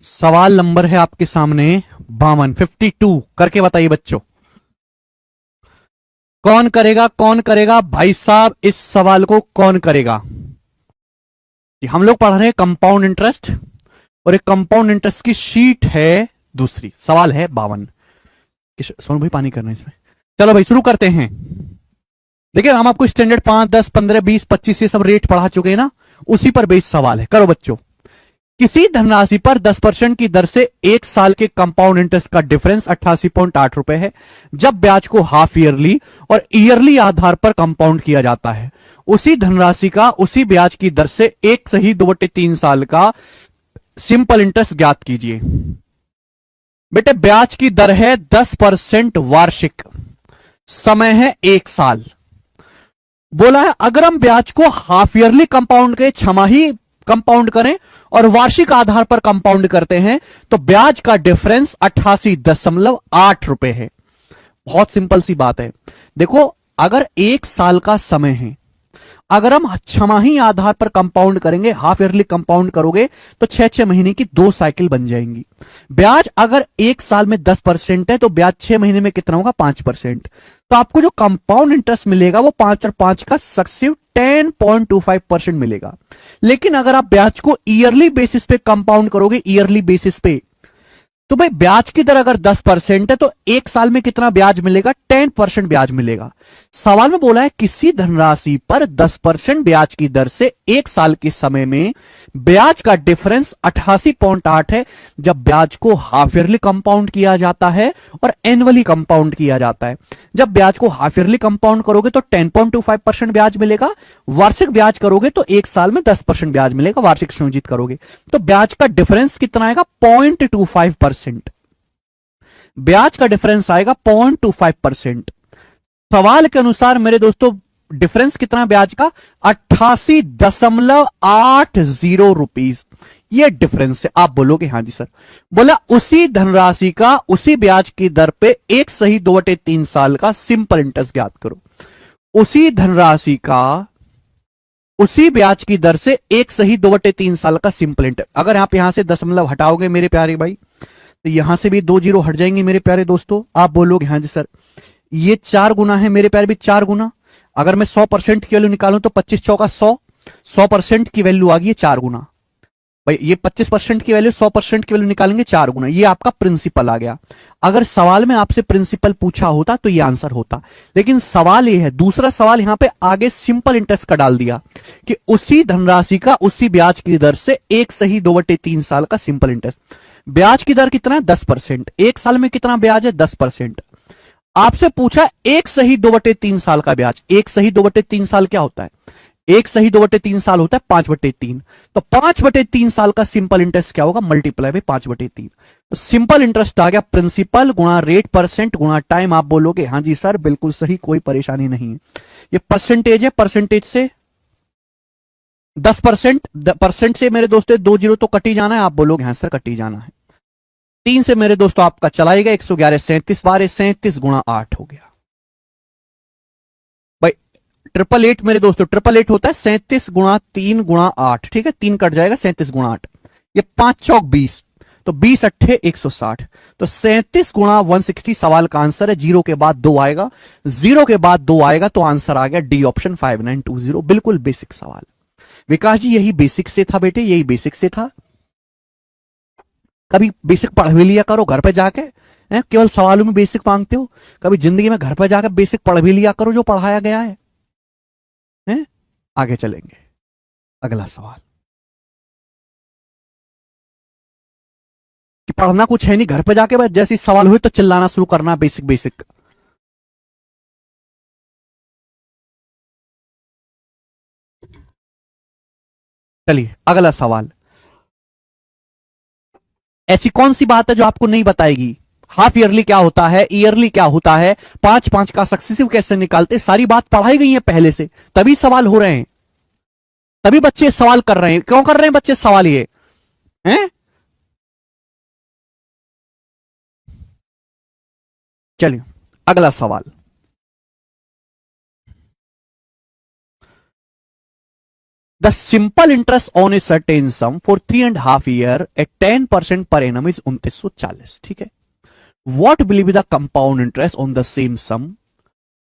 सवाल नंबर है आपके सामने 52 करके बताइए बच्चों। कौन करेगा कौन करेगा भाई साहब, इस सवाल को कौन करेगा? कि हम लोग पढ़ रहे हैं कंपाउंड इंटरेस्ट, और एक कंपाउंड इंटरेस्ट की शीट है दूसरी। सवाल है 52। सोनू भाई पानी करना है इसमें। चलो भाई शुरू करते हैं। देखिए हम आपको स्टैंडर्ड 5, 10, 15, 20, 25 ये सब रेट पढ़ा चुके हैं ना, उसी पर बेस्ड सवाल है। करो बच्चों। किसी धनराशि पर 10% की दर से एक साल के कंपाउंड इंटरेस्ट का डिफरेंस 88.8 रुपए है, जब ब्याज को हाफ ईयरली और ईयरली आधार पर कंपाउंड किया जाता है। उसी धनराशि का उसी ब्याज की दर से 1/2/3 साल का सिंपल इंटरेस्ट ज्ञात कीजिए। बेटे ब्याज की दर है 10% वार्षिक, समय है 1 साल। बोला है अगर हम ब्याज को हाफ ईयरली कंपाउंड के छमाही कंपाउंड करें और वार्षिक आधार पर कंपाउंड करते हैं तो ब्याज का डिफरेंस 88.8 रुपए है। बहुत सिंपल सी बात है। देखो अगर 1 साल का समय है, अगर हम छमाही आधार पर कंपाउंड करेंगे, हाफ ईयरली कंपाउंड करोगे तो 6-6 महीने की 2 साइकिल बन जाएंगी। ब्याज अगर 1 साल में 10% है तो ब्याज 6 महीने में कितना होगा? 5%। तो आपको जो कंपाउंड इंटरेस्ट मिलेगा वो 5 और 5 का सक्सेसिव 10.25% मिलेगा। लेकिन अगर आप ब्याज को ईयरली बेसिस पे कंपाउंड करोगे, ईयरली बेसिस पे, तो भाई ब्याज की दर अगर 10% है तो 1 साल में कितना ब्याज मिलेगा? 10% ब्याज मिलेगा। सवाल में बोला है किसी धनराशि पर 10% ब्याज की दर से 1 साल के समय में ब्याज का डिफरेंस 88.8 है, जब ब्याज को हाफ ईयरली कंपाउंड किया जाता है और एनुअली कंपाउंड किया जाता है। जब ब्याज को हाफ ईयरली कंपाउंड करोगे तो 10.25% ब्याज मिलेगा, वार्षिक ब्याज करोगे तो 1 साल में 10% ब्याज मिलेगा, वार्षिक संयोजित करोगे तो ब्याज का डिफरेंस कितना आएगा? 0.25%। ब्याज का डिफरेंस आएगा 0.25%। सवाल के अनुसार मेरे दोस्तों डिफरेंस कितना ब्याज का? 88.80 रुपीज। ये डिफरेंस है। आप बोलोगे हाँ जी सर। बोला उसी धनराशि का उसी ब्याज की दर पे 1/2/3 साल का सिंपल इंटरेस्ट ज्ञात करो। उसी धनराशि का उसी ब्याज की दर से 1/2/3 साल का सिंपल इंटरेस्ट। अगर आप यहां से दशमलव हटाओगे मेरे प्यारे भाई तो यहां से भी 2 जीरो हट जाएंगे मेरे प्यारे दोस्तों। आप बोलोगे हाँ जी सर। ये 4 गुना है मेरे प्यारे भी, 4 गुना। अगर मैं 100% की वैल्यू निकालूं तो 25 चौका 100, 100% की वैल्यू आ गई है 4 गुना। भाई ये 25% की वैल्यू 100% की वैल्यू निकालेंगे 4 गुना, ये आपका प्रिंसिपल आ गया। अगर सवाल में आपसे प्रिंसिपल पूछा होता तो ये आंसर होता, लेकिन सवाल ये है, दूसरा सवाल यहां पे आगे सिंपल इंटरेस्ट का डाल दिया कि उसी धनराशि का उसी ब्याज की दर से 1/2/3 साल का सिंपल इंटरेस्ट। ब्याज की दर कितना है? 10%। 1 साल में कितना ब्याज है? 10%। आपसे पूछा 1/2/3 साल का ब्याज। 1/2/3 साल क्या होता है? 1/2/3 साल होता है 5/3। तो 5/3 साल का सिंपल इंटरेस्ट क्या होगा? Multiply by 5/3। तो सिंपल इंटरेस्ट आ गया प्रिंसिपल गुणा रेट परसेंट गुणा टाइम। आप बोलोगे हाँ जी सर बिल्कुल सही, कोई परेशानी नहीं है। ये परसेंटेज है, परसेंटेज से 10%, परसेंट से मेरे दोस्तों 2 जीरो तो कटी जाना है। आप बोलोगे हाँ सर कटी जाना है। 3 से मेरे दोस्तों आपका चलाएगा 111, 37 बार 37 गुणा 8 हो गया भाई। 888 मेरे दोस्तों 888 होता है 37 गुणा 3 गुणा 8। ठीक है, 3 कट जाएगा, 37 गुणा 8। ये 5 चौक 20, तो 20 अट्ठे 160। तो 37 गुणा 160 सवाल का आंसर है। जीरो के बाद 2 आएगा, जीरो के बाद 2 आएगा तो आंसर आ गया डी ऑप्शन 5920। बिल्कुल बेसिक सवाल। विकास जी यही बेसिक से था बेटे, यही बेसिक से था। कभी बेसिक पढ़ भी लिया करो घर पे जाके। केवल सवालों में बेसिक मांगते हो, कभी जिंदगी में घर पे जाकर बेसिक पढ़ भी लिया करो जो पढ़ाया गया है। आगे चलेंगे। अगला सवाल कि पढ़ना कुछ है नहीं, घर पे जाके बस जैसे सवाल हुए तो चिल्लाना शुरू करना, बेसिक बेसिक। चलिए अगला सवाल। ऐसी कौन सी बात है जो आपको नहीं बताएगी? हाफ ईयरली क्या होता है, ईयरली क्या होता है, 5-5 का सक्सेसिव कैसे निकालते, सारी बात पढ़ाई गई है पहले से, तभी सवाल हो रहे हैं, तभी बच्चे सवाल कर रहे हैं। क्यों कर रहे हैं बच्चे सवाल ये? हैं? चलिए अगला सवाल। The simple interest on a certain sum for 3.5 year at 10% per annum is 2940। ठीक है, what will be the compound interest on the same sum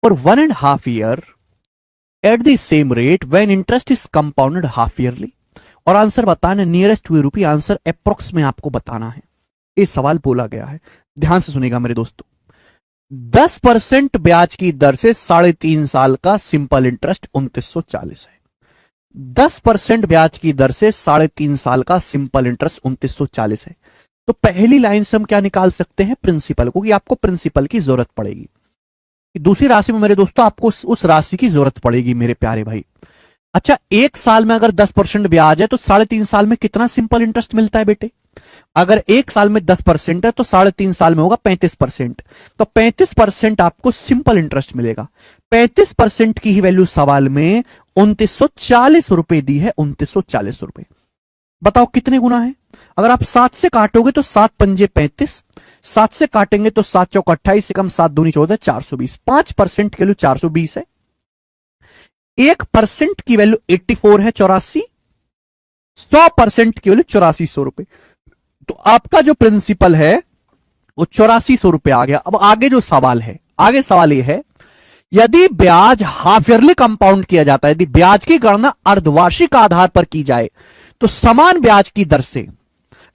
for 1.5 year at the same rate when interest is compounded half yearly. और answer बताना nearest to rupee, answer approx में आपको बताना है। ये सवाल बोला गया है, ध्यान से सुनिएगा मेरे दोस्तों। 10% ब्याज की दर से 3.5 साल का सिंपल इंटरेस्ट 2940 है। 10% ब्याज की दर से 3.5 साल का सिंपल इंटरेस्ट 2940 है। तो पहली लाइन से हम क्या निकाल सकते हैं, प्रिंसिपल को, कि आपको प्रिंसिपल की जरूरत पड़ेगी। दूसरी राशि में मेरे दोस्तों आपको उस राशि की जरूरत पड़ेगी मेरे प्यारे भाई। अच्छा, एक साल में अगर 10% ब्याज है तो 3.5 साल में कितना सिंपल इंटरेस्ट मिलता है बेटे? अगर एक साल में 10% है तो 3.5 साल में होगा 35%। तो 35% आपको सिंपल इंटरेस्ट मिलेगा। 35% की ही वैल्यू सवाल में 2940 रुपए दी है, 2940 रुपए। बताओ कितने गुना है? अगर आप 7 से काटोगे तो 7 पंजे 35, 7 से काटेंगे तो 7 चौक 28 से कम 7 दूनी 14, 420। 5% की वैल्यू 420 है। 1% की वैल्यू 84 है, 84। 100% की वैल्यू 8400 रुपए। तो आपका जो प्रिंसिपल है वो 8400 रुपए आ गया। अब आगे जो सवाल है, आगे सवाल ये है, यदि ब्याज हाफ ईयरली कंपाउंड किया जाता है, यदि ब्याज की गणना अर्धवार्षिक आधार पर की जाए तो समान ब्याज की दर से,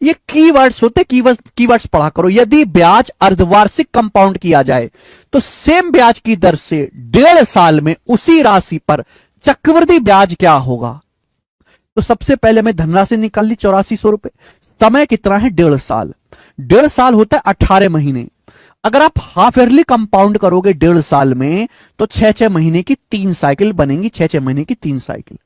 ये कीवर्ड्स होते, कीवर्ड्स पढ़ा करो। यदि ब्याज अर्धवार्षिक कंपाउंड किया जाए तो सेम ब्याज की दर से 1.5 साल में उसी राशि पर चक्रवृद्धि ब्याज क्या होगा? तो सबसे पहले मैं धनराशि निकाल ली 8400 रुपए। समय कितना है? 1.5 साल। 1.5 साल होता है 18 महीने। अगर आप हाफ ईयरली कंपाउंड करोगे 1.5 साल में तो 6-6 महीने की 3 साइकिल बनेंगी, 6-6 महीने की 3 साइकिल।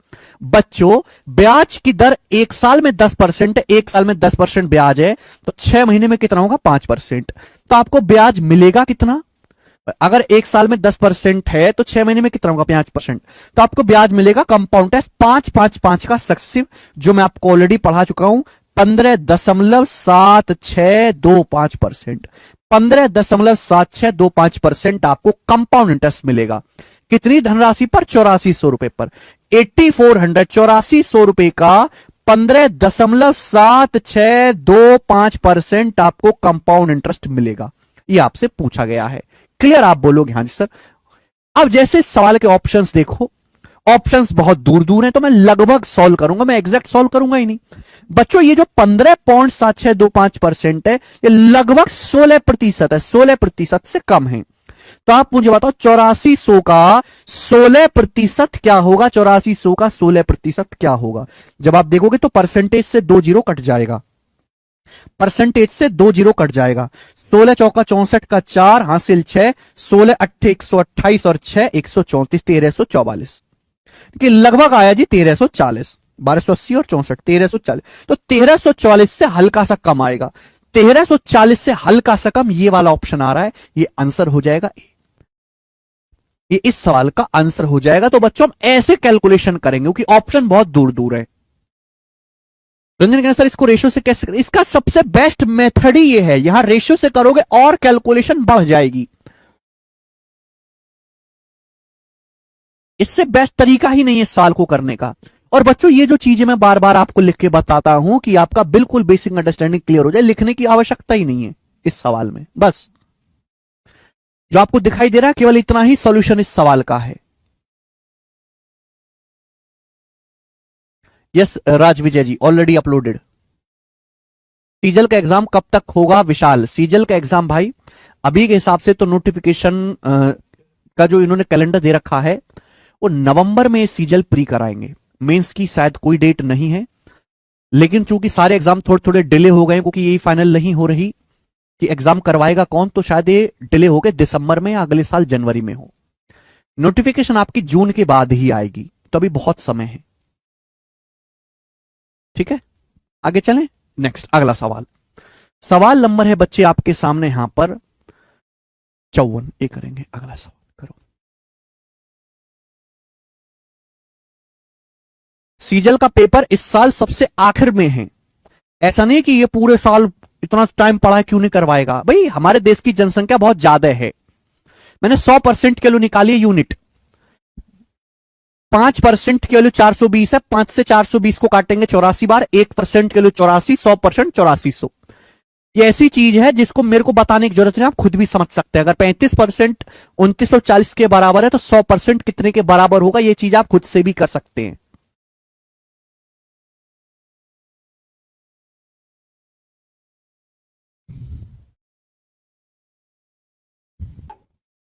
बच्चों, ब्याज की दर एक साल में 10% है, एक साल में 10% ब्याज है, तो 6 महीने में कितना होगा? 5%। तो आपको ब्याज मिलेगा कितना? अगर एक साल में 10% है तो 6 महीने में कितना होगा? 5%। तो आपको ब्याज मिलेगा कंपाउंड टेस्ट 5-5-5 का सक्सेसिव, जो मैं आपको ऑलरेडी पढ़ा चुका हूं, 15.7625%। 15.7625% आपको कंपाउंड इंटरेस्ट मिलेगा। कितनी धनराशि पर? 8400 रुपए पर। 8400 रुपए का 15.7625% आपको कंपाउंड इंटरेस्ट मिलेगा। ये आपसे पूछा गया है। क्लियर? आप बोलोगे हाँ जी सर। अब जैसे सवाल के ऑप्शंस देखो, ऑप्शंस बहुत दूर दूर हैं तो मैं लगभग सॉल्व करूंगा, मैं एग्जैक्ट सॉल्व करूंगा ही नहीं। बच्चों, ये जो 15.7625% है ये लगभग 16% है, 16% से कम है। तो आप मुझे बताओ 8400 का 16% क्या होगा? 8400 का 16% क्या होगा? जब आप देखोगे तो परसेंटेज से 2 जीरो कट जाएगा, परसेंटेज से 2 जीरो कट जाएगा। 16 चौका 64 का 4 हासिल 6, 16 अट्ठे 128 और 6 134, 1344 कि लगभग आया जी 1340। 1280 और 64 1340। तो 1340 से हल्का सा कम आएगा। 1340 से हल्का सा कम ये वाला ऑप्शन आ रहा है, ये आंसर हो जाएगा ए। ये इस सवाल का आंसर हो जाएगा। तो बच्चों हम ऐसे कैलकुलेशन करेंगे क्योंकि ऑप्शन बहुत दूर दूर है। रंजन कहना सर इसको रेशियो से कैसे? इसका सबसे बेस्ट मेथड ही ये है, यहां रेशियो से करोगे और कैलकुलेशन बढ़ जाएगी। इससे बेस्ट तरीका ही नहीं है सवाल को करने का। और बच्चों, ये जो चीजें मैं बार बार आपको लिख के बताता हूं कि आपका बिल्कुल बेसिक अंडरस्टैंडिंग क्लियर हो जाए, लिखने की आवश्यकता ही नहीं है इस सवाल में। बस जो आपको दिखाई दे रहा है केवल इतना ही सॉल्यूशन इस सवाल का है। यस राज विजय जी, ऑलरेडी अपलोडेड। सीजल का एग्जाम कब तक होगा विशाल? सीजल का एग्जाम भाई अभी के हिसाब से तो नोटिफिकेशन का जो इन्होंने कैलेंडर दे रखा है वो नवंबर में सीजल प्री कराएंगे। मेंस की शायद कोई डेट नहीं है, लेकिन चूंकि सारे एग्जाम थोड़े थोड़े डिले हो गए क्योंकि यही फाइनल नहीं हो रही कि एग्जाम करवाएगा कौन, तो शायद ये डिले हो गए दिसंबर में या अगले साल जनवरी में हो। नोटिफिकेशन आपकी जून के बाद ही आएगी, तो अभी बहुत समय है। ठीक है, आगे चलें। नेक्स्ट अगला सवाल, सवाल नंबर है बच्चे आपके सामने यहां पर 54। ये करेंगे अगला सवाल। करो। सीजल का पेपर इस साल सबसे आखिर में है। ऐसा नहीं कि ये पूरे साल इतना टाइम पढ़ा क्यों नहीं करवाएगा। भाई हमारे देश की जनसंख्या बहुत ज्यादा है। मैंने 100% के लिए निकाली यूनिट। 5% की वैल्यू 420 है, 5 से 420 को काटेंगे 84 बार, 1% की वैल्यू 84, 100% 8400। ये ऐसी चीज है जिसको मेरे को बताने की जरूरत नहीं, आप खुद भी समझ सकते हैं। अगर 35% 2940 के बराबर है तो 100% कितने के बराबर होगा, ये चीज आप खुद से भी कर सकते हैं।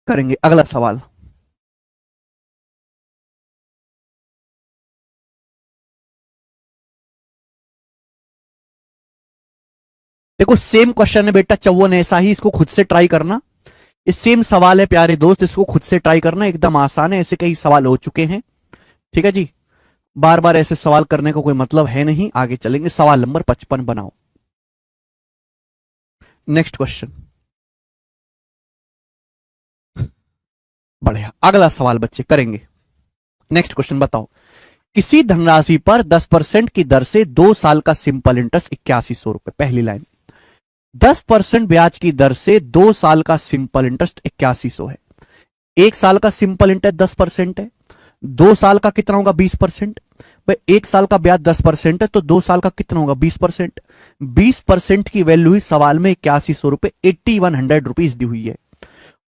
करेंगे अगला सवाल। देखो सेम क्वेश्चन है बेटा 54, ऐसा ही, इसको खुद से ट्राई करना। ये सेम सवाल है प्यारे दोस्त, इसको खुद से ट्राई करना, एकदम आसान है, ऐसे कई सवाल हो चुके हैं। ठीक है जी, बार बार ऐसे सवाल करने का कोई मतलब है नहीं। आगे चलेंगे, सवाल नंबर 55 बनाओ। नेक्स्ट क्वेश्चन, बढ़िया। अगला सवाल बच्चे करेंगे। नेक्स्ट क्वेश्चन बताओ, किसी धनराशि पर 10% की दर से 2 साल का सिंपल इंटरेस्ट 8100 रुपए। पहली लाइन, 10% ब्याज की दर से 2 साल का सिंपल इंटरेस्ट 8100 है। 1 साल का सिंपल इंटरेस्ट 10% है, 2 साल का कितना होगा 20%। भाई 1 साल का ब्याज 10% है तो 2 साल का कितना होगा 20%। 20% की वैल्यू ही सवाल में 8100 रुपए, 8100 रुपीज दी हुई है।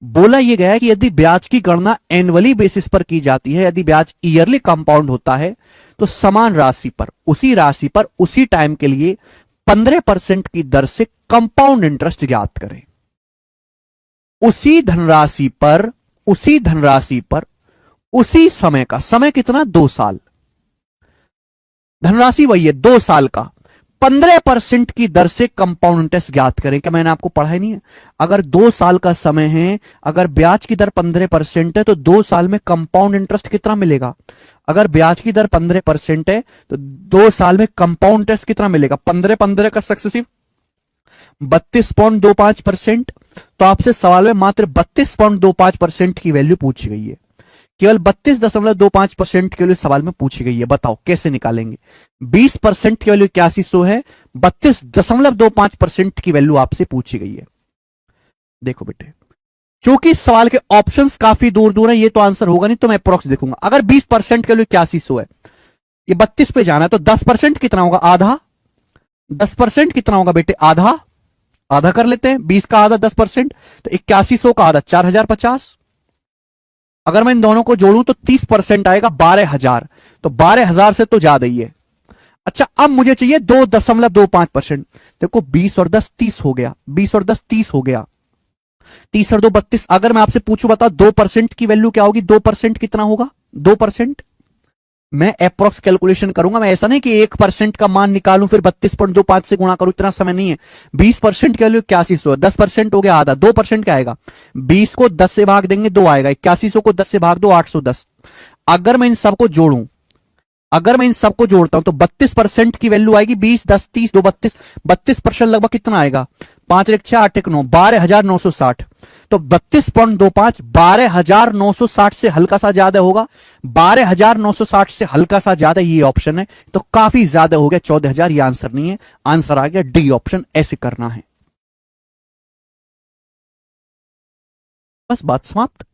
बोला यह गया है कि यदि ब्याज की गणना एनुअली बेसिस पर की जाती है, यदि ब्याज ईयरली कंपाउंड होता है, तो समान राशि पर उसी टाइम के लिए 15% की दर से कंपाउंड इंटरेस्ट ज्ञात करें। उसी धनराशि पर उसी समय का, समय कितना 2 साल, धनराशि वही है 2 साल का, 15% की दर से कंपाउंड इंटरेस्ट ज्ञात करें। क्या मैंने आपको पढ़ा ही नहीं है? अगर 2 साल का समय है, अगर ब्याज की दर 15% है तो 2 साल में कंपाउंड इंटरेस्ट कितना मिलेगा? अगर ब्याज की दर 15% है तो 2 साल में कंपाउंड इंटरेस्ट कितना मिलेगा? 15 का सक्सेसिव 32.25%। तो आपसे सवाल में मात्र 32.25% की वैल्यू पूछी गई है, केवल 32.25% के लिए सवाल में पूछी गई है। बताओ कैसे निकालेंगे? 20% की वैल्यू 8100 है, 32.25% की वैल्यू आपसे पूछी गई है। देखो बेटे, क्योंकि सवाल के ऑप्शंस काफी दूर दूर है, ये तो आंसर होगा नहीं, तो मैं अप्रोक्स देखूंगा। अगर 20% के लिए 8100 है, ये 32 पे जाना है, तो 10% कितना होगा? आधा। 10% कितना होगा बेटे? आधा। आधा कर लेते हैं, 20 का आधा 10%, तो 8100 का आधा 4050। अगर मैं इन दोनों को जोड़ूं तो 30% आएगा 12000, तो 12000 से तो ज्यादा ही है। अच्छा, अब मुझे चाहिए 2.25%। देखो 20 और 10 30 हो गया, 20 और 10 30 हो गया, 30 और 2 32। अगर मैं आपसे पूछूं बताओ 2% की वैल्यू क्या होगी? 2% कितना होगा? 2%। मैं अप्रोक्स कैलकुलेशन करूंगा, मैं ऐसा नहीं कि 1% का मान निकालूं फिर 32.25 से गुणा करूं, इतना समय नहीं है। 20% की वैल्यू 8100, 10% हो गया आधा, 2% क्या आएगा? 20 को 10 से भाग देंगे 2 आएगा, 8100 को 10 से भाग दो 810। अगर मैं इन सबको जोड़ूं, अगर मैं इन सबको जोड़ता हूं तो 32% की वैल्यू आएगी 20 10 30 2 32, 32% लगभग कितना आएगा? 5 1 6 8 1 9, 12960। तो 32.25 12960 से हल्का सा ज्यादा होगा, 12960 से हल्का सा ज्यादा, ये ऑप्शन है। तो काफी ज्यादा हो गया 14000, ये आंसर नहीं है, आंसर आ गया डी ऑप्शन। ऐसे करना है, बस बात समाप्त।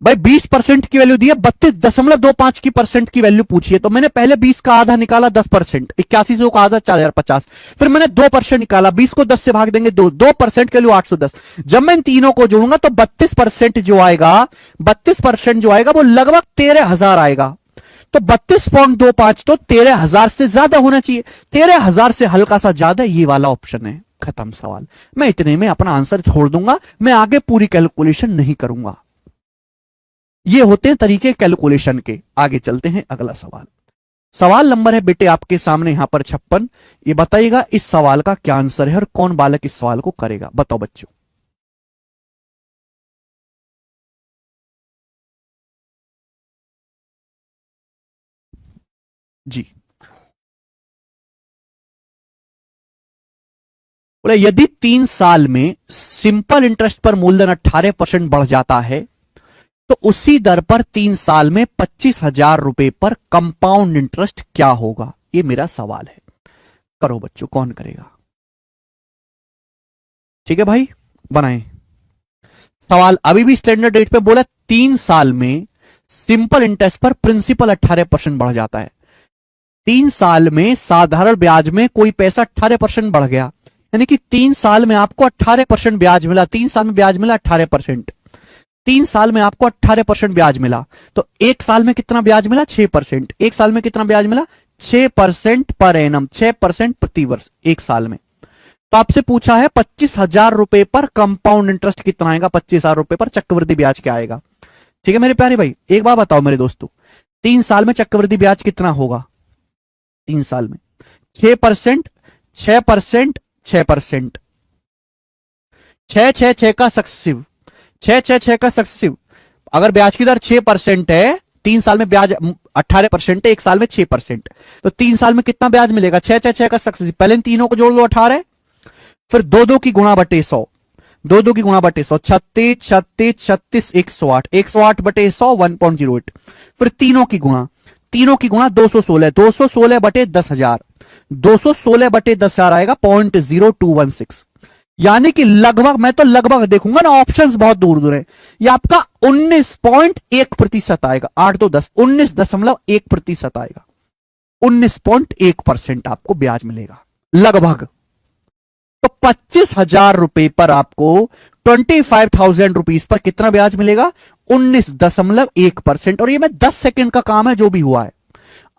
भाई 20% की वैल्यू दी है, 32.25 की परसेंट की वैल्यू पूछी है, तो मैंने पहले 20 का आधा निकाला 10%, 8100 का आधा 4050, फिर मैंने 2% निकाला, 20 को 10 से भाग देंगे 2% की वैल्यू 810। जब मैं इन तीनों को जोड़ूंगा तो 32% जो आएगा, 32% जो आएगा वो लगभग 13000 आएगा। तो 32.25 तो 13000 से ज्यादा होना चाहिए, 13000 से हल्का सा ज्यादा, ये वाला ऑप्शन है। खत्म सवाल। मैं इतने में अपना आंसर छोड़ दूंगा, मैं आगे पूरी कैलकुलेशन नहीं करूंगा। ये होते हैं तरीके कैलकुलेशन के। आगे चलते हैं, अगला सवाल। सवाल नंबर है बेटे आपके सामने यहां पर 56। ये बताइएगा इस सवाल का क्या आंसर है और कौन बालक इस सवाल को करेगा? बताओ बच्चों। जी, बोले यदि 3 साल में सिंपल इंटरेस्ट पर मूलधन 18% बढ़ जाता है तो उसी दर पर 3 साल में 25,000 रुपए पर कंपाउंड इंटरेस्ट क्या होगा? ये मेरा सवाल है। करो बच्चों, कौन करेगा? ठीक है भाई, बनाएं। सवाल अभी भी स्टैंडर्ड रेट पे बोला 3 साल में सिंपल इंटरेस्ट पर प्रिंसिपल 18% बढ़ जाता है। 3 साल में साधारण ब्याज में कोई पैसा 18% बढ़ गया, यानी कि 3 साल में आपको 18% ब्याज मिला। 3 साल में ब्याज मिला 18%। 3 साल में आपको 18% ब्याज मिला, तो 1 साल में कितना ब्याज मिला? 6%। 1 साल में कितना ब्याज मिला? 6% पर एनम, 6% प्रति वर्ष 1 साल में। तो आपसे पूछा है 25,000 रुपए पर कंपाउंड इंटरेस्ट कितना आएगा, 25,000 रुपए पर चक्रवृद्धि ब्याज क्या आएगा? ठीक है मेरे प्यारे भाई, एक बार बताओ मेरे दोस्तों, 3 साल में चक्रवृद्धि ब्याज कितना होगा? 3 साल में 6%, 6%, 6%, 6 का सक्सेसिव, 6 का सक्सेसिव। अगर ब्याज की दर 6% है, 3 साल में ब्याज 18% है, 1 साल में 6%, तो 3 साल में कितना ब्याज मिलेगा? 6 का सक्सेसिव। पहले इन तीनों को जोड़ लो 18, फिर 2 की गुणा बटे 100, 2 की गुणा बटे 100, 36, 36, 36, 108, 108 बटे 100, 1.08। फिर तीनों की गुणा 216, 216 बटे 10,000, 216 बटे 10,000 आएगा 0.0216। यानी कि लगभग, मैं तो लगभग देखूंगा ना, ऑप्शंस बहुत दूर दूर है, ये आपका 19.1% आएगा। 8 2 10, 19.1% आएगा। 19.1% आपको ब्याज मिलेगा लगभग। तो 25,000 रुपए पर आपको 25,000 रुपीज पर कितना ब्याज मिलेगा? 19.1%। और ये मैं 10 सेकंड का काम है जो भी हुआ है।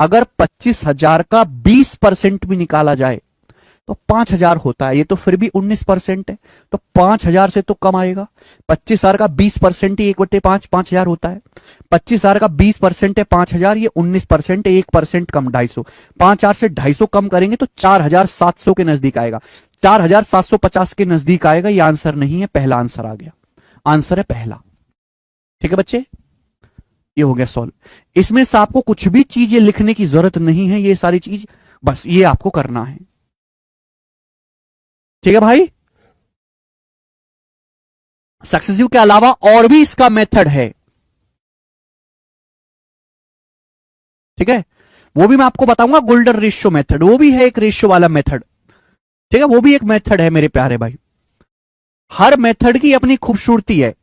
अगर 25,000 का 20% भी निकाला जाए तो 5,000 होता है, ये तो फिर भी 19% है, तो 5,000 से तो कम आएगा। 25,000 का 20% ही 1/5, 5,000 होता है। 25,000 का 20% है 5,000, ये 19% है, 1% कम 250। 5,000 से 250 कम करेंगे तो 4,700 के नजदीक आएगा, 4,750 के नजदीक आएगा। ये आंसर नहीं है, पहला आंसर आ गया। आंसर है पहला। ठीक है बच्चे, ये हो गया सॉल्व। इसमें से आपको कुछ भी चीजें लिखने की जरूरत नहीं है, ये सारी चीज बस ये आपको करना है। ठीक है भाई, सक्सेसिव के अलावा और भी इसका मेथड है। ठीक है, वो भी मैं आपको बताऊंगा, गोल्डन रेशियो मेथड, वो भी है एक रेशियो वाला मेथड। ठीक है, वो भी एक मेथड है मेरे प्यारे भाई। हर मेथड की अपनी खूबसूरती है,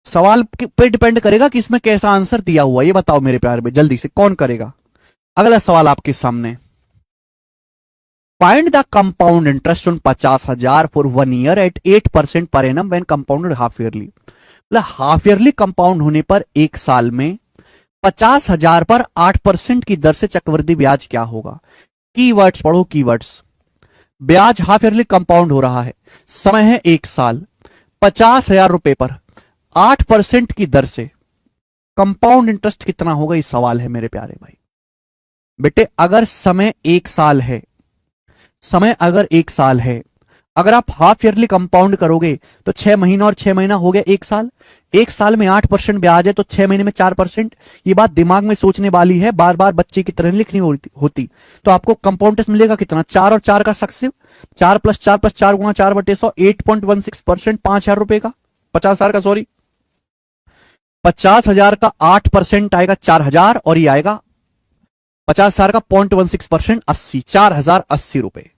सवाल पे डिपेंड करेगा कि इसमें कैसा आंसर दिया हुआ। ये बताओ मेरे प्यारे भाई, जल्दी से कौन करेगा? अगला सवाल आपके सामने, find the compound interest on 50,000 for 1 year at 8% per annum when compounded half yearly. मतलब हाफ ईयरली कंपाउंड होने पर 1 साल में 50,000 पर 8% की दर से चक्रवृद्धि ब्याज क्या होगा? कीवर्ड्स पढ़ो, कीवर्ड्स। ब्याज हाफ ईयरली कंपाउंड हो रहा है, समय है 1 साल, 50,000 रुपए पर 8% की दर से कंपाउंड इंटरेस्ट कितना होगा? ये सवाल है मेरे प्यारे भाई। बेटे अगर समय 1 साल है, समय अगर 1 साल है, अगर आप हाफ ईयरली कंपाउंड करोगे तो 6 महीना और 6 महीना हो गया 1 साल। 1 साल में 8% ब्याज है तो 6 महीने में 4%। ये बात दिमाग में सोचने वाली है, बार बार बच्चे की तरह लिखनी होती। तो आपको कंपाउंड इंटरेस्ट मिलेगा कितना? 4 और 4 का सक्सेसिव, 4 + 4 + 4 गुणा 4/100, 8.16%, 5,000 रुपए का, 50,000 का, सॉरी 50,000 का 8% आएगा 4,000, और ये आएगा 50,000 का 0.16%, 80, 4,080 रुपए।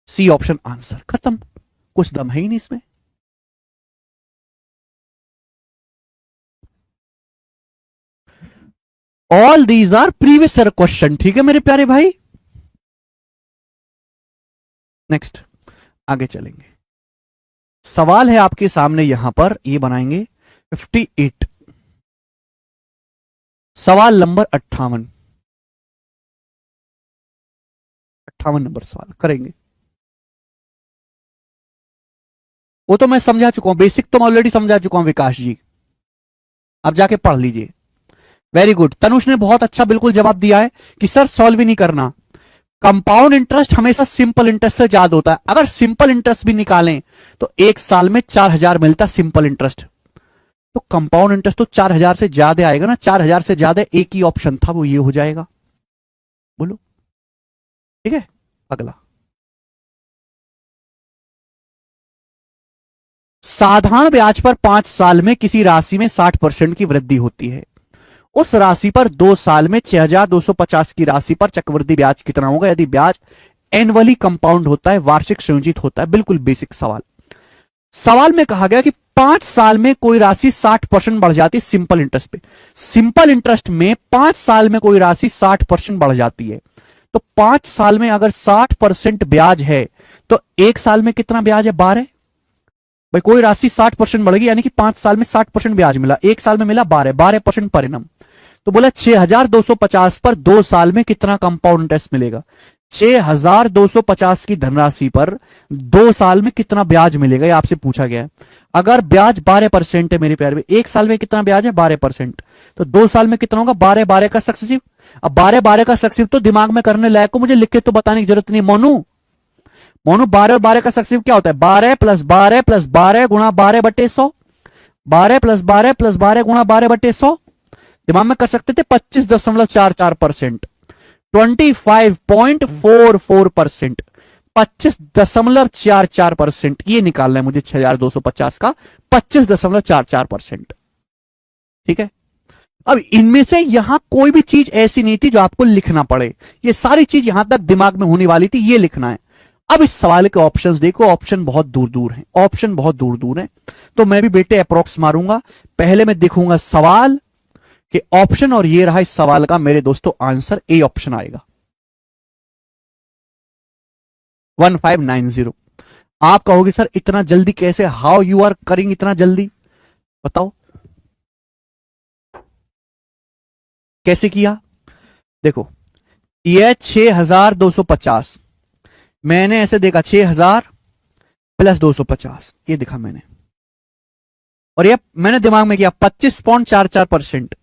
सी ऑप्शन आंसर, खत्म, कुछ दम है ही नहीं इसमें। All these our previous year question. ठीक है मेरे प्यारे भाई, नेक्स्ट आगे चलेंगे। सवाल है आपके सामने, यहां पर ये बनाएंगे 58, सवाल नंबर 58 नंबर सवाल करेंगे। वो तो मैं समझा चुका हूं, बेसिक तो मैं ऑलरेडी समझा चुका हूं विकास जी, अब जाके पढ़ लीजिए। वेरी गुड, तनुष ने बहुत अच्छा बिल्कुल जवाब दिया है कि सर सॉल्व ही नहीं करना, कंपाउंड इंटरेस्ट हमेशा सिंपल इंटरेस्ट से ज्यादा होता है। अगर सिंपल इंटरेस्ट भी निकालें तो 1 साल में 4,000 मिलता सिंपल इंटरेस्ट, तो कंपाउंड इंटरेस्ट तो 4,000 से ज्यादा आएगा ना। 4,000 से ज्यादा एक ही ऑप्शन था, वो ये हो जाएगा। बोलो, ठीक है। अगला, साधारण ब्याज पर 5 साल में किसी राशि में 60% की वृद्धि होती है, उस राशि पर 2 साल में 6,250 की राशि पर चक्रवृद्धि ब्याज कितना होगा यदि ब्याज एनुअली कंपाउंड होता है, वार्षिक संयोजित होता है। बिल्कुल बेसिक सवाल। सवाल में कहा गया कि 5 साल में कोई राशि 60% बढ़ जाती है सिंपल इंटरेस्ट पे। सिंपल इंटरेस्ट में 5 साल में कोई राशि 60% बढ़ जाती है। तो 5 साल में अगर 60% ब्याज है तो 1 साल में कितना ब्याज है? 12। भाई कोई राशि 60% बढ़ेगी यानी कि 5 साल में 60% ब्याज मिला, 1 साल में मिला 12% पर एनम। तो बोला 6250 पर 2 साल में कितना कंपाउंड इंटरेस्ट मिलेगा? 6250 की धनराशि पर 2 साल में कितना ब्याज मिलेगा, ये आपसे पूछा गया है। अगर ब्याज 12% है मेरे प्यारे में, 1 साल में कितना ब्याज है? 12%। तो 2 साल में कितना होगा? 12 का सक्सेसिव। अब 12 का सक्सेसिव तो दिमाग में करने लायक को मुझे लिख के तो बताने की जरूरत नहीं। मोनू 12 का सक्सेसिव क्या होता है? 12 प्लस 12 प्लस 12 गुणा 12/100। 12 प्लस 12 प्लस 12 गुणा 12/100। दिमाग में कर सकते थे 25.44%, 25.44%, 25.44%। ये निकालना है मुझे 6250 का 25.44%। ठीक है। अब इनमें से यहां कोई भी चीज ऐसी नहीं थी जो आपको लिखना पड़े, ये सारी चीज यहां तक दिमाग में होने वाली थी, ये लिखना है। अब इस सवाल के ऑप्शंस देखो, ऑप्शन बहुत दूर दूर हैं, ऑप्शन बहुत दूर दूर हैं। तो मैं भी बेटे अप्रोक्स मारूंगा। पहले मैं देखूंगा सवाल के ऑप्शन, और ये रहा इस सवाल का मेरे दोस्तों आंसर, ए ऑप्शन आएगा 1590। आप कहोगे सर इतना जल्दी कैसे, हाउ यू आर करिंग इतना जल्दी, बताओ कैसे किया? देखो यह 6250 मैंने ऐसे देखा, 6000 प्लस 250 ये दिखा मैंने, और ये मैंने दिमाग में किया 25.44%।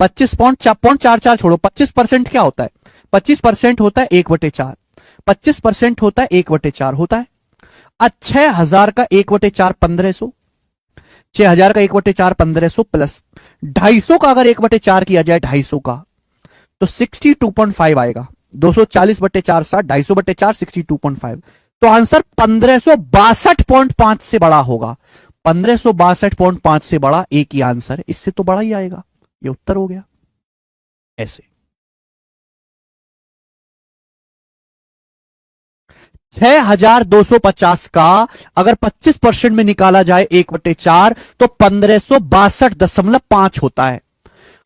25.44 छोड़ो, 25% क्या होता है? 25% होता है 1/4। 25% होता है 1/4 होता है। 6000 का 1/4 1500, 6000 का 1/4 1500 प्लस 250 का अगर 1/4 किया जाए 250 का तो 62.5 आएगा। 240/4 60, 250/4 62.5। तो आंसर 1562.5 से बड़ा होगा। 1562.5 से बड़ा एक ही आंसर है, इससे तो बड़ा ही आएगा। ये उत्तर हो गया। ऐसे 6250 का अगर 25% में निकाला जाए 1/4 तो 1562.5 होता है।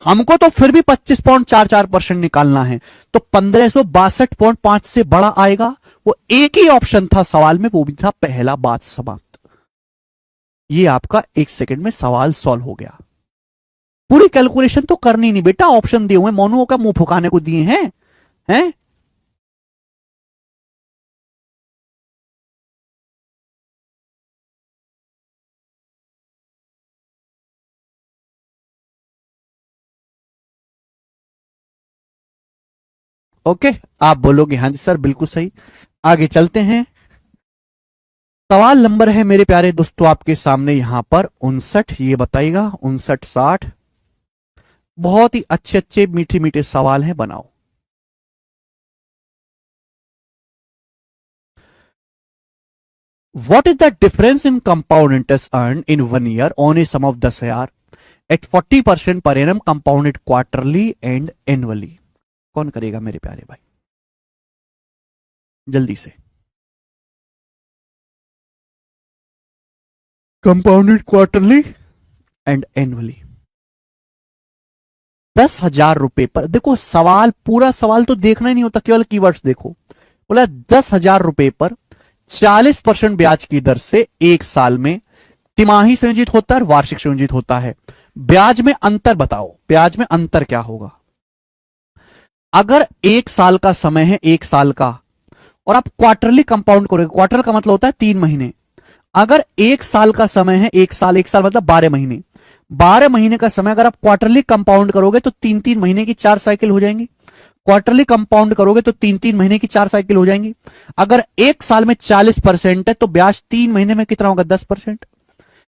हमको तो फिर भी 25.44% निकालना है, तो 1562.5 से बड़ा आएगा। वो एक ही ऑप्शन था सवाल में, वो भी था पहला। बात समाप्त। ये आपका 1 सेकंड में सवाल सॉल्व हो गया। पूरी कैलकुलेशन तो करनी नहीं बेटा, ऑप्शन दिए हुए, मोनुओं का मुंह फुकाने को दिए हैं, हैं? ओके, आप बोलोगे हाँ जी सर बिल्कुल सही। आगे चलते हैं। सवाल नंबर है मेरे प्यारे दोस्तों आपके सामने यहां पर 59। ये बताइएगा 59 60। बहुत ही अच्छे अच्छे मीठे मीठे सवाल हैं, बनाओ। What is the difference in compound interest earned in 1 year on a sum of 10,000 at 40% per annum compounded quarterly and annually? कौन करेगा मेरे प्यारे भाई, जल्दी से। कंपाउंडेड क्वार्टरली एंड एनुअली 10,000 रुपए पर। देखो सवाल, पूरा सवाल तो देखना ही नहीं होता, केवल कीवर्ड्स देखो। बोला 10,000 रुपए पर 40% ब्याज की दर से 1 साल में तिमाही संयोजित होता है और वार्षिक संयोजित होता है। ब्याज में अंतर बताओ, ब्याज में अंतर क्या होगा? अगर 1 साल का समय है, 1 साल का, और आप क्वार्टरली कंपाउंड करोगे, क्वार्टर का मतलब होता है 3 महीने। अगर 1 साल का समय है, 1 साल मतलब 12 महीने, 12 महीने का समय अगर आप क्वार्टरली कंपाउंड करोगे तो 3-3 महीने की 4 साइकिल हो जाएंगी। क्वार्टरली कंपाउंड करोगे तो 3-3 महीने की 4 साइकिल हो जाएंगी। अगर 1 साल में 40% है तो ब्याज 3 महीने में कितना होगा? 10%।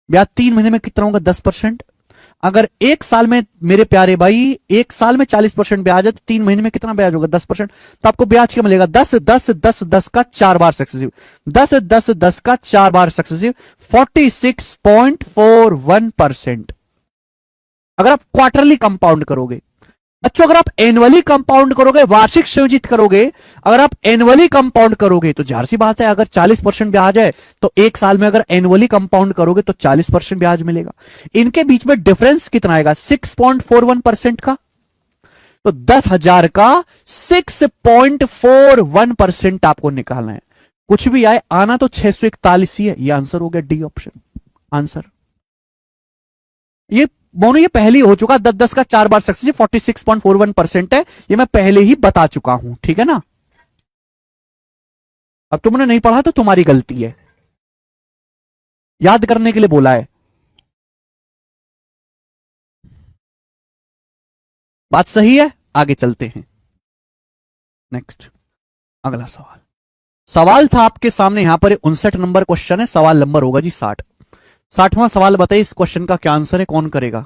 ब्याज 3 महीने में कितना होगा? 10%। अगर 1 साल में मेरे प्यारे भाई 1 साल में 40% ब्याज है तो 3 महीने में कितना ब्याज होगा? 10%। तो आपको ब्याज क्या मिलेगा? 10 10 10 10 का 4 बार सक्सेसिव, 10 10 10 का 4 बार सक्सेसिव, 46.41%। अगर आप क्वार्टरली कंपाउंड करोगे, बच्चों अगर आप एनुअली कंपाउंड करोगे, वार्षिक संयोजित करोगे, अगर आप एनुअली कंपाउंड करोगे तो जाहिर सी बात है, अगर 40% ब्याज है तो एक साल में अगर एनुअली कंपाउंड करोगे तो 40% ब्याज मिलेगा। इनके बीच में डिफरेंस कितना आएगा? 6.41% का। तो 10,000 का 6.41% आपको निकालना है। कुछ भी आए, आना तो 641 ही है। ये आंसर हो गया, डी ऑप्शन आंसर। ये मोनू, ये पहले ही हो चुका, 10-10 का 4 बार सक्सेस, 46.41% है। ये मैं पहले ही बता चुका हूं, ठीक है ना। अब तुमने नहीं पढ़ा तो तुम्हारी गलती है, याद करने के लिए बोला है। बात सही है, आगे चलते हैं। नेक्स्ट, अगला सवाल। सवाल था आपके सामने, यहां पर 59 नंबर क्वेश्चन है, सवाल नंबर होगा जी 60। 60वां सवाल बताइए, इस क्वेश्चन का क्या आंसर है, कौन करेगा,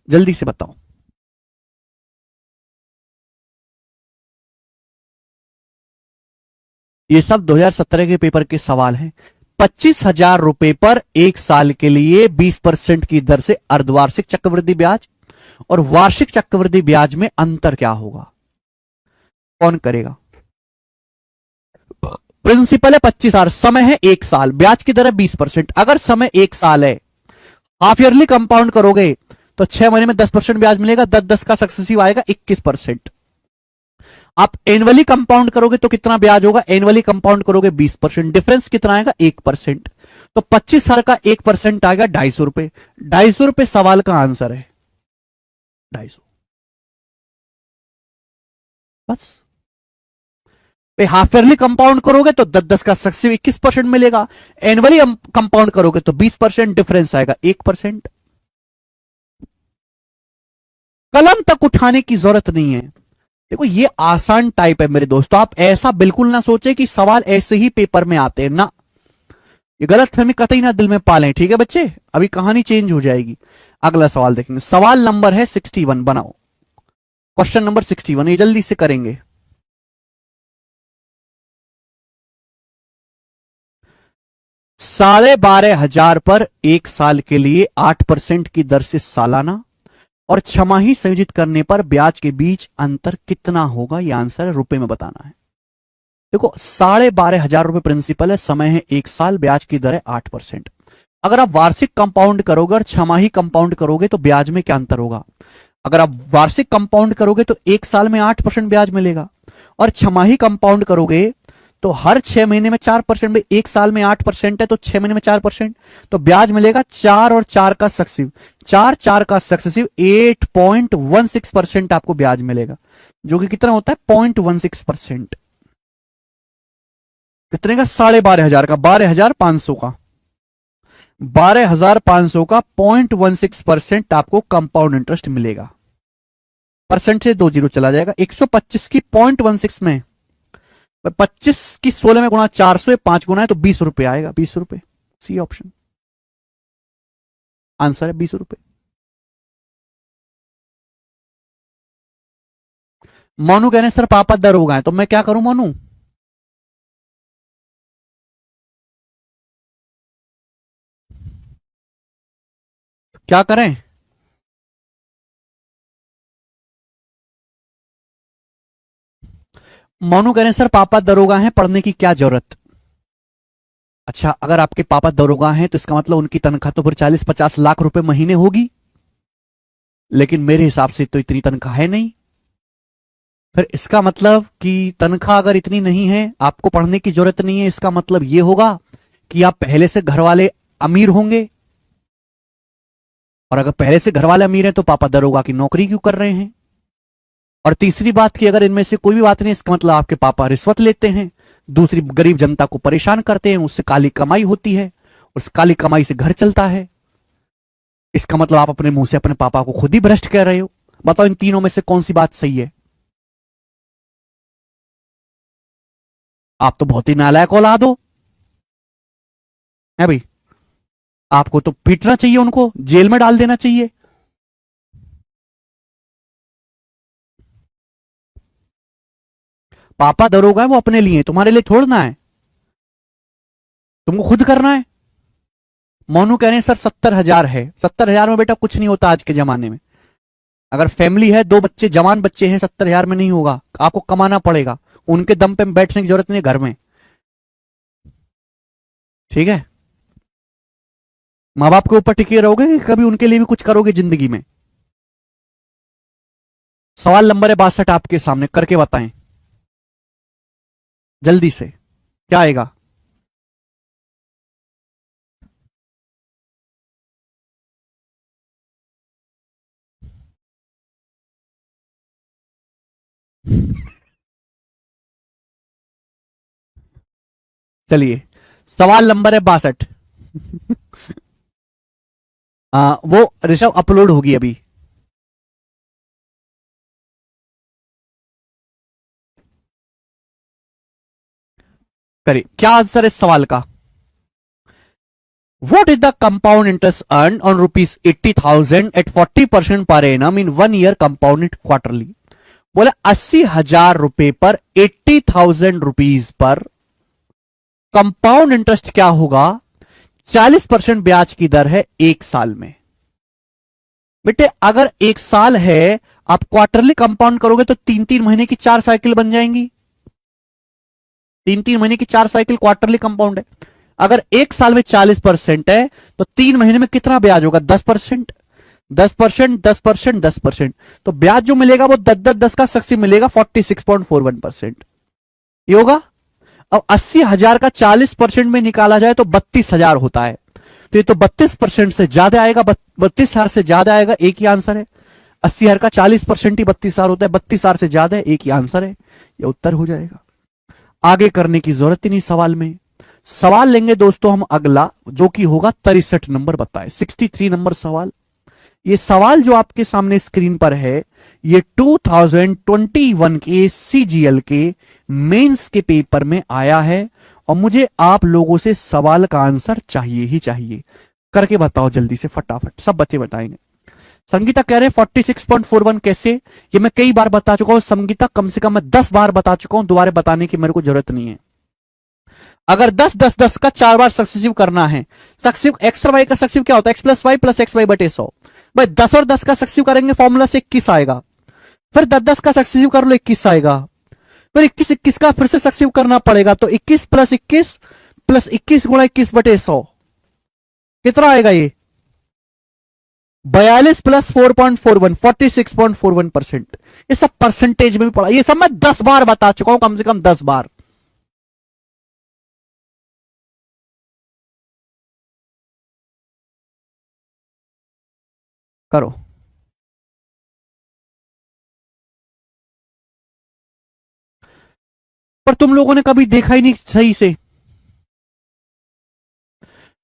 जल्दी से बताओ। ये सब 2017 के पेपर के सवाल हैं। 25,000 रुपए पर एक साल के लिए 20% की दर से अर्धवार्षिक चक्रवृद्धि ब्याज और वार्षिक चक्रवृद्धि ब्याज में अंतर क्या होगा, कौन करेगा। प्रिंसिपल है 25,000, समय है एक साल, ब्याज की दर है 20%। अगर समय एक साल है, हाफ ईयरली कंपाउंड करोगे तो 6 महीने में 10% ब्याज मिलेगा, 10-10 का सक्सेसिव आएगा 21%। आप एनुअली कंपाउंड करोगे तो कितना ब्याज होगा, एनुअली कंपाउंड करोगे 20%, डिफरेंस कितना आएगा 1%। तो 25,000 का 1% आएगा 250 रुपए। 250 रुपए सवाल का आंसर है, 250। बस। हाफ ईयरली कंपाउंड करोगे तो 10-10 का सक्सेसिव 21% मिलेगा, एनुअली कंपाउंड करोगे तो 20%, डिफरेंस आएगा 1%। कलम तक उठाने की जरूरत नहीं है। देखो ये आसान टाइप है मेरे दोस्तों, आप ऐसा बिल्कुल ना सोचे कि सवाल ऐसे ही पेपर में आते हैं ना, ये गलत फहमी कतई ना दिल में पालें, ठीक है बच्चे, अभी कहानी चेंज हो जाएगी। अगला सवाल देखेंगे, सवाल नंबर है 61, बनाओ क्वेश्चन नंबर 61, ये जल्दी से करेंगे। $12,500 पर एक साल के लिए 8% की दर से सालाना और छमाही संयोजित करने पर ब्याज के बीच अंतर कितना होगा, यह आंसर है, रुपए में बताना है। देखो 12,500 रुपए प्रिंसिपल है, समय है एक साल, ब्याज की दर है 8%। अगर आप वार्षिक कंपाउंड करोगे और छमाही कंपाउंड करोगे तो ब्याज में क्या अंतर होगा। अगर आप वार्षिक कंपाउंड करोगे तो एक साल में 8% ब्याज मिलेगा, और छमाही कंपाउंड करोगे तो हर 6 महीने में 4%, में एक साल में 8% है तो 6 महीने में 4%, तो ब्याज मिलेगा 4 और 4 का सक्सेसिव, 4 का सक्सेसिव 8.16% आपको ब्याज मिलेगा, जो कि कितना होता है 0.16%। कितने का, 12,500 का, 12,500 का, 12,500 का 0.16% आपको कंपाउंड इंटरेस्ट मिलेगा। परसेंट से 2 जीरो चला जाएगा, 125 की 0.16 में 25 की 16 में गुणा 400, 5 गुना है तो 20 रुपए आएगा, 20 रुपए, सी ऑप्शन आंसर है, 20 रुपए। मोनू कहने सर पापा दरोगा है, तो मैं क्या करूं मोनू, क्या करें। मोनू कहने सर पापा दरोगा हैं, पढ़ने की क्या जरूरत। अच्छा, अगर आपके पापा दरोगा हैं तो इसका मतलब उनकी तनख्वाह तो फिर 40-50 लाख रुपए महीने होगी, लेकिन मेरे हिसाब से तो इतनी तनख्वाह है नहीं। फिर इसका मतलब कि तनख्वाह अगर इतनी नहीं है, आपको पढ़ने की जरूरत नहीं है, इसका मतलब यह होगा कि आप पहले से घर वाले अमीर होंगे, और अगर पहले से घर वाले अमीर हैं तो पापा दरोगा की नौकरी क्यों कर रहे हैं। और तीसरी बात कि अगर इनमें से कोई भी बात नहीं, इसका मतलब आपके पापा रिश्वत लेते हैं, दूसरी गरीब जनता को परेशान करते हैं, उससे काली कमाई होती है, उस काली कमाई से घर चलता है। इसका मतलब आप अपने मुंह से अपने पापा को खुद ही भ्रष्ट कह रहे हो। बताओ इन तीनों में से कौन सी बात सही है। आप तो बहुत ही नालायक औलाद हो, है भाई, आपको तो पीटना चाहिए, उनको जेल में डाल देना चाहिए। पापा दरोगा है, वो अपने लिए, तुम्हारे लिए थोड़ना है, तुमको खुद करना है। मोनू कह रहे हैं सर 70,000 है, 70,000 में बेटा कुछ नहीं होता आज के जमाने में। अगर फैमिली है, 2 बच्चे, जवान बच्चे हैं, 70,000 में नहीं होगा, आपको कमाना पड़ेगा, उनके दम पे बैठने की जरूरत नहीं घर में। ठीक है, माँ बाप के ऊपर टिके रहोगे कि कभी उनके लिए भी कुछ करोगे जिंदगी में? सवाल नंबर है 62 आपके सामने, करके बताएं जल्दी से, क्या आएगा? चलिए, सवाल नंबर है 62। वो ऋषभ अपलोड होगी अभी। करिए, क्या आंसर है इस सवाल का? What is the compound interest earned on rupees 80,000 at 40% per annum in 1 year compounded quarterly? बोला 80,000 रुपए पर 80,000 रुपीज पर कंपाउंड इंटरेस्ट क्या होगा? 40% ब्याज की दर है 1 साल में। बेटे अगर 1 साल है, आप क्वार्टरली कंपाउंड करोगे तो 3-3 महीने की 4 साइकिल बन जाएंगी। 3-3 महीने की 4 साइकिल क्वार्टरली कंपाउंड है। अगर 1 साल में 40% है तो 3 महीने में कितना ब्याज होगा? 10%, 10%, 10%, 10%। तो ब्याज जो मिलेगा वो 10-10-10 का सक्सेस मिलेगा, 46.41%। ये होगा। अब 80,000 का 40% में निकाला जाए तो 32,000 होता है, तो ये तो 32% से ज्यादा आएगा, 32,000 से ज्यादा आएगा, एक ही आंसर है। 80,000 का 40% ही 32,000 होता है, 32,000 से ज्यादा है, एक ही आंसर है, ये उत्तर हो जाएगा। आगे करने की जरूरत ही नहीं सवाल में। सवाल लेंगे दोस्तों हम अगला, जो कि होगा 63 नंबर, बताए 63 नंबर सवाल। ये सवाल जो आपके सामने स्क्रीन पर है, ये 2021 के सीजीएल के मेंस के पेपर में आया है, और मुझे आप लोगों से सवाल का आंसर चाहिए ही चाहिए। करके बताओ जल्दी से, फटाफट, सब बच्चे बताएंगे। संगीता कह रहे हैं 46.41 कैसे? ये मैं कई बार बता चुका हूं संगीता, कम से कम मैं 10 बार बता चुका हूं, दोबारा बताने की मेरे को जरूरत नहीं है। अगर 10-10-10 का 4 बार सक्सेसिव करना है, सक्सेसिव एक्स और वाई का सक्सेसिव क्या होता है? X plus y plus x y बटे 100। भाई 10 और 10 का सक्सेसिव करेंगे, फॉर्मूला से 21 आएगा। फिर 10-10 का सक्सेसिव कर लो, 21 आएगा। फिर 21-21 का फिर से सक्सेसिव करना पड़ेगा, तो 21 प्लस 21 प्लस 21 गुणा 21 बटे 100 कितना आएगा? ये 42 प्लस 4.41, 46.41%। ये सब परसेंटेज में भी पड़ा, ये सब मैं 10 बार बता चुका हूं, कम से कम 10 बार। करो। पर तुम लोगों ने कभी देखा ही नहीं सही से।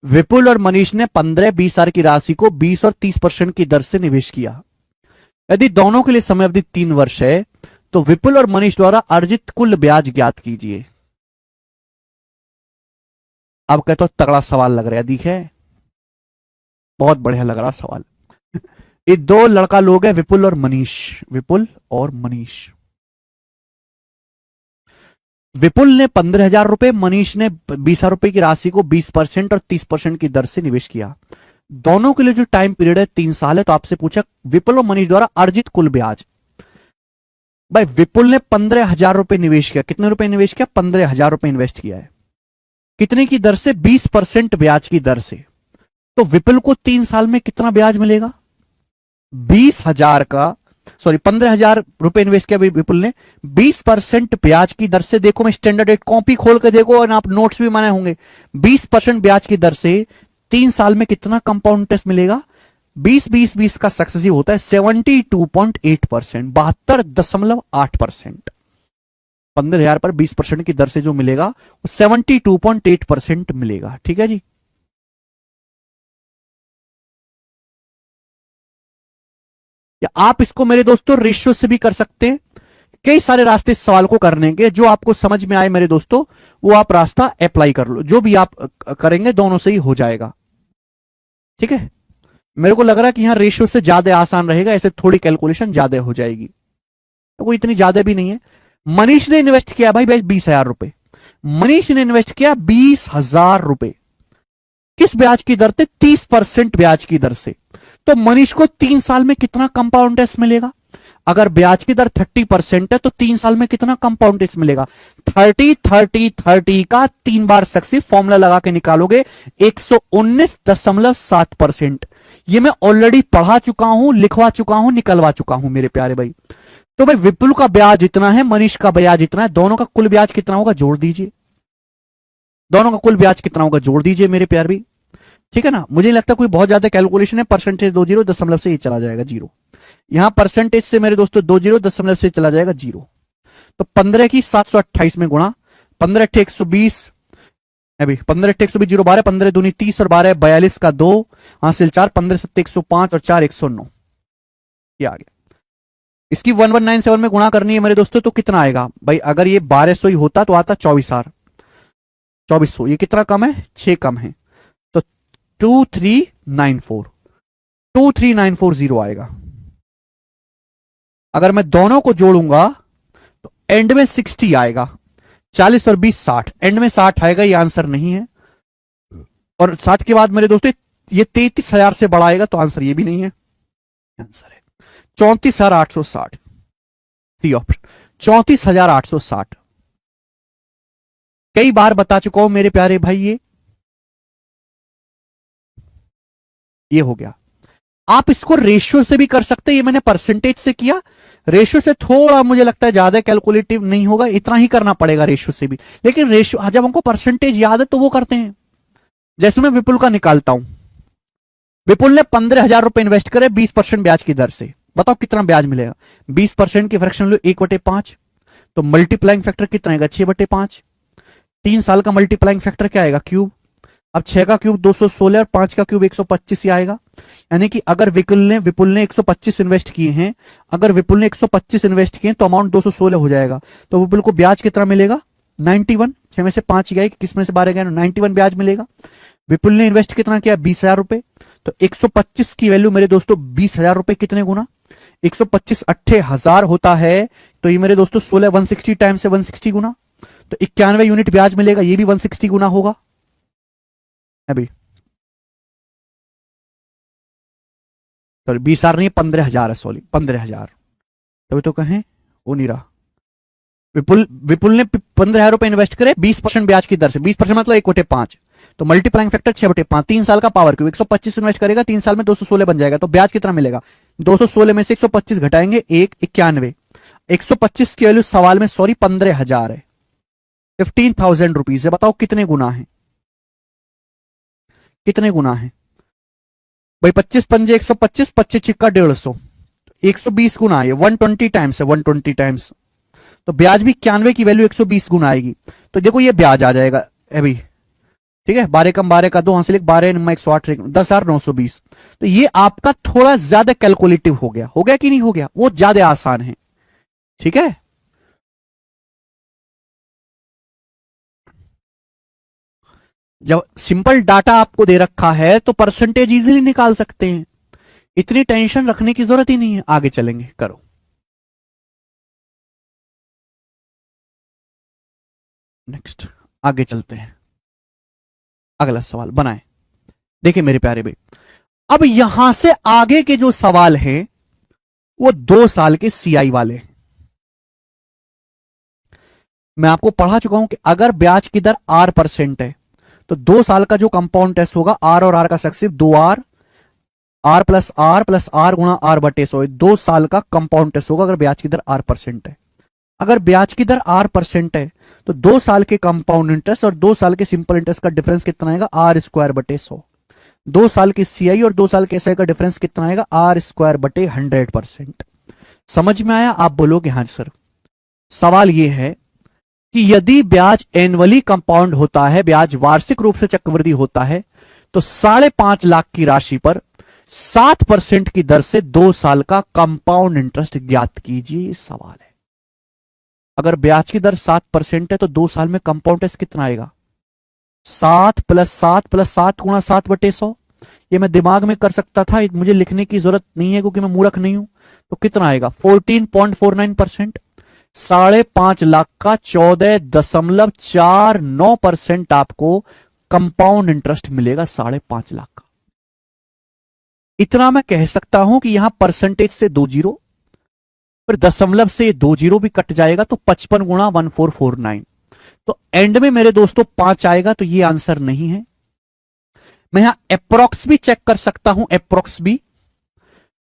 विपुल और मनीष ने 15-20 हजार की राशि को 20 और 30% की दर से निवेश किया। यदि दोनों के लिए समय अवधि 3 वर्ष है, तो विपुल और मनीष द्वारा अर्जित कुल ब्याज ज्ञात कीजिए। अब कहते हो तगड़ा सवाल लग रहा है, दिखे बहुत बढ़िया लग रहा सवाल। ये 2 लड़का लोग हैं, विपुल और मनीष, विपुल और मनीष। विपुल ने 15,000 रुपए, मनीष ने 20,000 रुपए की राशि को 20% और 30% की दर से निवेश किया। दोनों के लिए जो टाइम पीरियड है 3 साल है, तो आपसे पूछा विपुल और मनीष द्वारा अर्जित कुल ब्याज। भाई विपुल ने 15,000 रुपए निवेश किया, कितने रुपए निवेश किया? 15,000 रुपए इन्वेस्ट किया है, कितने की दर से? 20% ब्याज की दर से। तो विपुल को 3 साल में कितना ब्याज मिलेगा? 20,000 का, सॉरी 15,000 रुपए इन्वेस्ट किया विपुल ने, 20% ब्याज की दर से। देखो मैं स्टैंडर्ड रेट कॉपी खोल के देखो, और आप नोट्स भी बनाए होंगे। 20% ब्याज की दर से 3 साल में कितना कंपाउंड इंटरेस्ट मिलेगा? 20-20-20 का सक्सेसिव होता है 72.8%, 72.8%। 15,000 पर 20% की दर से जो मिलेगा वो 72.8% मिलेगा। ठीक है जी। या आप इसको मेरे दोस्तों रेशियो से भी कर सकते हैं। कई सारे रास्ते इस सवाल को करने के, जो आपको समझ में आए मेरे दोस्तों, वो आप रास्ता अप्लाई कर लो, जो भी आप करेंगे दोनों से ही हो जाएगा। ठीक है, मेरे को लग रहा है कि यहां रेशियो से ज्यादा आसान रहेगा, ऐसे थोड़ी कैलकुलेशन ज्यादा हो जाएगी, तो कोई इतनी ज्यादा भी नहीं है। मनीष ने इन्वेस्ट किया भाई 20,000 रुपए, मनीष ने इन्वेस्ट किया 20,000 रुपए, किस ब्याज की दर से? 30% ब्याज की दर से। तो मनीष को 3 साल में कितना कंपाउंड इंटरेस्ट मिलेगा? अगर ब्याज की दर 30% है तो 3 साल में कितना कंपाउंड इंटरेस्ट मिलेगा? 30 का 3 बार सक्सेसिव फॉर्मूला लगा के निकालोगे 119.7%। ये मैं ऑलरेडी पढ़ा चुका हूं, लिखवा चुका हूं, निकलवा चुका हूं मेरे प्यारे भाई। तो भाई विपुल का ब्याज इतना है, मनीष का ब्याज इतना है, दोनों का कुल ब्याज कितना होगा जोड़ दीजिए। दोनों का कुल ब्याज कितना होगा जोड़ दीजिए मेरे प्यारे भाई। ठीक है ना, मुझे लगता है कोई बहुत ज्यादा कैलकुलेशन है। परसेंटेज 20 दशमलव से ही चला जाएगा 0। यहां परसेंटेज से मेरे दोस्तों 20 दशमलव से चला जाएगा 0। तो 15 की 728 में गुणा, 15 अट्ठे 120, अभी 15 अट्ठे 120, 0 12, 15 दूनी 30 और 12 42 का 2 हासिल 4, 15 सत्ते 105 और 4 109। ये आ गया। इसकी 1197 में गुणा करनी है मेरे दोस्तों, तो कितना आएगा भाई? अगर ये 1200 ही होता तो आता 2400। ये कितना कम है? 6 कम है, तो 23940 आएगा। अगर मैं दोनों को जोड़ूंगा तो एंड में 60 आएगा। 40 और 20 60, एंड में 60 आएगा। ये आंसर नहीं है। और 60 के बाद मेरे दोस्तों ये 33,000 से बड़ा आएगा, तो आंसर ये भी नहीं है। आंसर है 34,860। C option 34,860। कई बार बता चुका हूं मेरे प्यारे भाई। ये हो गया। आप इसको रेशियो से भी कर सकते हैं, ये मैंने परसेंटेज से किया। रेशियो से थोड़ा मुझे लगता है ज्यादा कैलकुलेटिव नहीं होगा, इतना ही करना पड़ेगा रेशियो से भी। लेकिन रेशियो जब हमको परसेंटेज याद है तो वो करते हैं। जैसे मैं विपुल का निकालता हूं, विपुल ने 15,000 रुपए इन्वेस्ट करे 20% ब्याज की दर से। बताओ कितना ब्याज मिलेगा? 20% की फ्रैक्शन लो 1/5, तो मल्टीप्लाइंग फैक्टर कितना आएगा? 6/5। 3 साल का मल्टीप्लाइंग फैक्टर क्या आएगा? क्यूब। अब 6 का क्यूब 216 और 5 का क्यूब 125 ही आएगा। यानी कि अगर विपुल ने 125 इन्वेस्ट किए हैं, अगर विपुल ने 125 इन्वेस्ट किए तो अमाउंट 216 हो जाएगा। तो विपुल को ब्याज कितना मिलेगा? 91। 6 में से 5 गए, किस में से 12 गए? 91 ब्याज मिलेगा। विपुल ने इन्वेस्ट कितना किया? 20,000 रुपए। तो 125 की वैल्यू मेरे दोस्तों 20,000 रुपए कितने गुना? 125 अट्ठे हजार होता है, तो ये मेरे दोस्तों 16 160 टाइम से 160 गुना, तो 91 यूनिट ब्याज मिलेगा। ये भी 160 गुना होगा। अभी सॉरी 20,000 नहीं, 15,000 है। सॉरी 15,000। तभी तो कहें वो नहीं रहा। विपुल ने 15,000 रुपए इन्वेस्ट करे 20% ब्याज की दर से। 20% मतलब 1/5, तो मल्टीप्लाइंग फैक्टर 6/5। 3 साल का पावर क्यूब 125 इन्वेस्ट करेगा, 3 साल में 216 बन जाएगा। तो ब्याज कितना मिलेगा? 216 में से 125 घटाएंगे 91। 125 की वैल्यू सवाल में 15,000 है, 15,000 रुपीज है। बताओ कितने गुना है? कितने गुना है भाई? 25 पंजे 125, 25 छिक्का 150, 120 गुना है। 120 टाइम्स है, 120 टाइम्स। तो ब्याज भी 91 की वैल्यू 120 गुना आएगी। तो देखो ये ब्याज आ जाएगा अभी। ठीक है, 12 कम 12 का 2 हासिल 12 108 10,920। तो ये आपका थोड़ा ज्यादा कैलकुलेटिव हो गया। हो गया कि नहीं हो गया? वो ज्यादा आसान है। ठीक है, जब सिंपल डाटा आपको दे रखा है तो परसेंटेज इजीली निकाल सकते हैं। इतनी टेंशन रखने की जरूरत ही नहीं है। आगे चलेंगे, करो। नेक्स्ट, आगे चलते हैं। अगला सवाल बनाए। देखिए मेरे प्यारे भाई, अब यहां से आगे के जो सवाल हैं वो 2 साल के सीआई वाले हैं। मैं आपको पढ़ा चुका हूं कि अगर ब्याज की दर R% है तो 2 साल का जो कंपाउंड टेस्ट होगा, R और R का successive 2R, R plus R गुणा R/100, 2 साल का कंपाउंड टेस्ट होगा अगर ब्याज की दर R% है। अगर ब्याज की दर R% है तो 2 साल के कंपाउंड इंटरेस्ट और 2 साल के सिंपल इंटरेस्ट का डिफरेंस कितना आएगा? R²/100। 2 साल के सीआई और 2 साल के एसआई का डिफरेंस कितना आएगा? R²/100%। समझ में आया? आप बोलोगे हाँ सर। सवाल यह है कि यदि ब्याज एनुअली कंपाउंड होता है, ब्याज वार्षिक रूप से चक्रवृद्धि होता है, तो 5.5 लाख की राशि पर 7% की दर से 2 साल का कंपाउंड इंटरेस्ट ज्ञात कीजिए। सवाल है, अगर ब्याज की दर 7% है तो 2 साल में कंपाउंड इंटरेस्ट कितना आएगा? 7 + 7 + 7 गुणा 7/100। ये मैं दिमाग में कर सकता था, मुझे लिखने की जरूरत नहीं है क्योंकि मैं मूर्ख नहीं हूं। तो कितना आएगा? 14.49%। 5.5 लाख का 14.49% आपको कंपाउंड इंटरेस्ट मिलेगा 5.5 लाख का। इतना मैं कह सकता हूं कि यहां परसेंटेज से 2 जीरो, फिर दशमलव से 2 जीरो भी कट जाएगा तो 55 गुणा 1449, तो एंड में मेरे दोस्तों 5 आएगा, तो ये आंसर नहीं है। मैं यहां अप्रोक्स भी चेक कर सकता हूं, अप्रोक्स भी।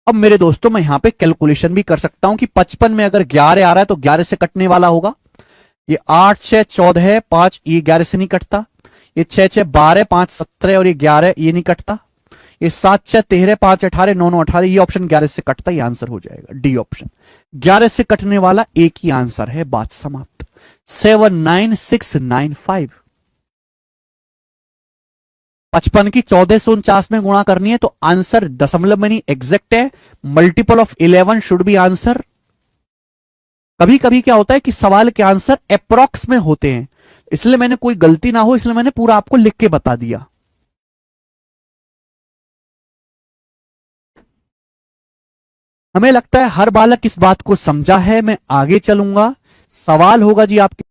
अब मेरे दोस्तों मैं यहां पे कैलकुलेशन भी कर सकता हूं कि 55 में अगर 11 आ रहा है तो 11 से कटने वाला होगा। ये 8 6 14 है, 5 ये 11 से नहीं कटता। ये 6 6 12, 5 17 और ये 11 ये नहीं कटता। ये 7 6 13, 5 18, 9 9 18, ये ऑप्शन 11 से कटता, ये आंसर हो जाएगा डी ऑप्शन। 11 से कटने वाला एक ही आंसर है, बात समाप्त। 79695। 55 की 1449 में गुणा करनी है तो आंसर दशमलव में नहीं एग्जैक्ट है। Multiple of 11 should be answer. कभी कभी क्या होता है कि सवाल के आंसर अप्रोक्स में होते हैं, इसलिए मैंने कोई गलती ना हो इसलिए मैंने पूरा आपको लिख के बता दिया। हमें लगता है हर बालक इस बात को समझा है। मैं आगे चलूंगा। सवाल होगा जी आपके